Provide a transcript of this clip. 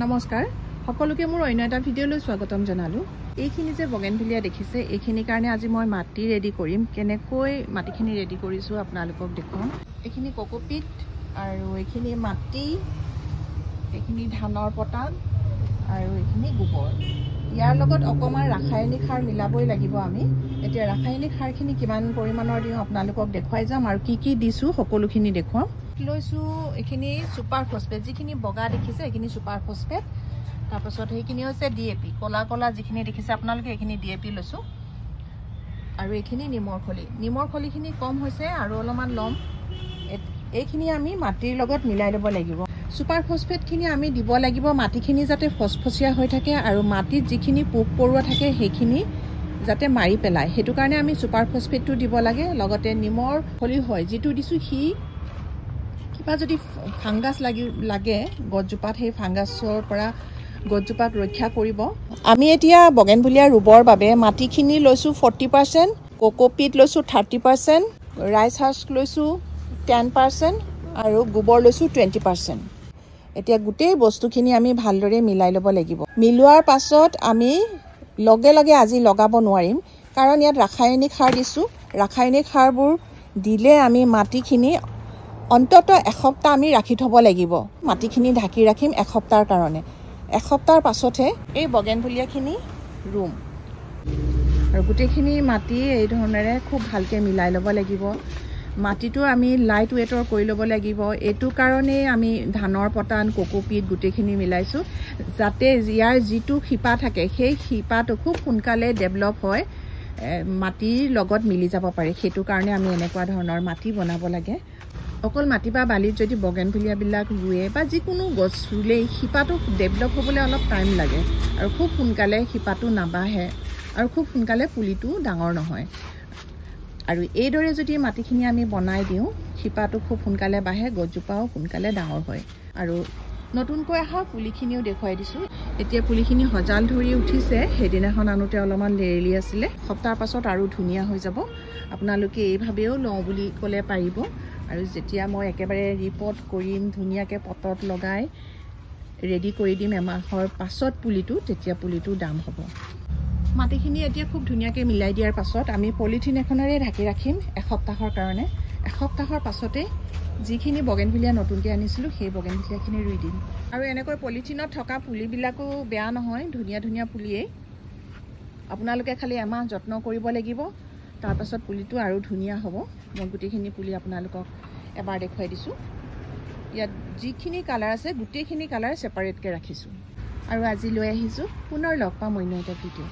নমস্কাৰ সকলোকে মোৰ অন্য এটা ভিডিঅ'লৈ স্বাগতম জনালো। এইখিনি যে বগেনভিলিয়া দেখিছে এইখিনি কাৰণে আজি মই মাটি ৰেডি কৰিম। কেনেকৈ মাটিখিনি ৰেডি কৰিছো আপোনালোকক দেখুৱাম। এইখিনি কোকোপিট আৰু এইখিনি মাটি, এইখিনি ধানৰ পটান আৰু এইখিনি গোবৰ। ইয়াৰ লগত অকমান ৰাসায়নিক সাৰ মিলাবই লাগিব আমি। এতিয়া ৰাসায়নিক সাৰখিনি কিমান পৰিমাণৰ দিওঁ আপোনালোকক দেখুৱাই যাম আৰু কি কি দিছো সকলোখিনি দেখুৱাম। লৈছো এইখিনি সুপাৰ ফসফেট, যিখিনি বগা দেখিছে এইখিনি সুপাৰ ফসফেট। তাৰপাছত সেইখিনি হৈছে ডিএপি, কলা কলা যিখিনি দেখিছে আপোনালোকে এইখিনি ডিএপি লৈছো। আৰু এইখিনি নিমৰ খলিখিনি কম হৈছে আৰু অলপমান লম। এইখিনি আমি মাটিৰ লগত মিলাই ল'ব লাগিব। সুপাৰ ফসফেটখিনি আমি দিব লাগিব মাটিখিনি যাতে ফসফসীয়া হৈ থাকে আৰু মাটিত যিখিনি পোক পৰুৱা থাকে সেইখিনি যাতে মাৰি পেলায়, সেইটো কাৰণে আমি সুপাৰ ফসফেটটো দিব লাগে। লগতে নিমৰ খলি হয় যিটো দিছো সি কিবা যদি ফাংগাছ লাগে গছজোপাত সেই ফাংগাছৰ পৰা গছজোপাক ৰক্ষা কৰিব। আমি এতিয়া বগেনভিলিয়া ৰুবৰ বাবে মাটিখিনি লৈছো 40%, কোকোপিট লৈছো 30%, ৰাইচ হাস্ক লৈছো 10% আৰু গোবৰ লৈছো 20%। এতিয়া গোটেই বস্তুখিনি আমি ভালদৰে মিলাই ল'ব লাগিব। মিলোৱাৰ পাছত আমি লগে লগে আজি লগাব নোৱাৰিম, কাৰণ ইয়াত ৰাসায়নিক সাৰ দিছো। ৰাসায়নিক সাৰবোৰ দিলে আমি মাটিখিনি অন্তত এসপ্তাহ আমি ৰাখি থ'ব লাগিব। মাটিখিনি ঢাকি ৰাখিম এসপ্তাহৰ কাৰণে। এসপ্তাহৰ পাছতহে এই বগেনভিলিয়াখিনি ৰুম। আৰু গোটেইখিনি মাটি এই ধৰণেৰে খুব ভালকৈ মিলাই ল'ব লাগিব। মাটিটো আমি লাইট ৱেটৰ কৰি ল'ব লাগিব। এইটো কাৰণেই আমি ধানৰ পটান, কোকোপিট গোটেইখিনি মিলাইছোঁ, যাতে ইয়াৰ যিটো শিপা থাকে সেই শিপাটো খুব সোনকালে ডেভেলপ হয়, মাটিৰ লগত মিলি যাব পাৰে। সেইটো কাৰণে আমি এনেকুৱা ধৰণৰ মাটি বনাব লাগে। অকল মাটি বা বালিত যদি বগেনভিলিয়াবিলাক ৰুৱে বা যিকোনো গছ ৰুলেই শিপাটো ডেভেলপ হ'বলৈ অলপ টাইম লাগে আৰু খুব সোনকালে শিপাটো নাবাঢ়ে আৰু খুব সোনকালে পুলিটো ডাঙৰ নহয়। আৰু এইদৰে যদি মাটিখিনি আমি বনাই দিওঁ শিপাটো খুব সোনকালে বাঢ়ে, গছজোপাও সোনকালে ডাঙৰ হয়। আৰু নতুনকৈ অহা পুলিখিনিও দেখুৱাই দিছোঁ। এতিয়া পুলিখিনি সজাল ধৰি উঠিছে, সেইদিনাখন আনোতে অলপমান লেৰেলি আছিলে। সপ্তাহৰ পাছত আৰু ধুনীয়া হৈ যাব। আপোনালোকে এইভাৱেও লওঁ বুলি ক'লে পাৰিব। আৰু যেতিয়া মই একেবাৰে ৰিপৰ্ট কৰিম, ধুনীয়াকৈ পটত লগাই ৰেডি কৰি দিম এমাহৰ পাছত পুলিটো, তেতিয়া পুলিটো দাম হ'ব। মাটিখিনি এতিয়া খুব ধুনীয়াকৈ মিলাই দিয়াৰ পাছত আমি পলিথিন এখনেৰে ঢাকি ৰাখিম এসপ্তাহৰ কাৰণে। এসপ্তাহৰ পাছতে যিখিনি বগেনভিলিয়া নতুনকৈ আনিছিলোঁ সেই বগেনভিলিয়াখিনি ৰুই দিম। আৰু এনেকৈ পলিথিনত থকা পুলিবিলাকো বেয়া নহয়, ধুনীয়া ধুনীয়া পুলিয়েই। আপোনালোকে খালি এমাহ যত্ন কৰিব লাগিব, তাৰপাছত পুলিটো আৰু ধুনীয়া হ'ব। মই গোটেইখিনি পুলি আপোনালোকক এবাৰ দেখুৱাই দিছোঁ। ইয়াত যিখিনি কালাৰ আছে গোটেইখিনি কালাৰ ছেপাৰেটকৈ ৰাখিছোঁ। আৰু আজি লৈ আহিছোঁ, পুনৰ লগ পাম অন্য এটা ভিডিঅ'।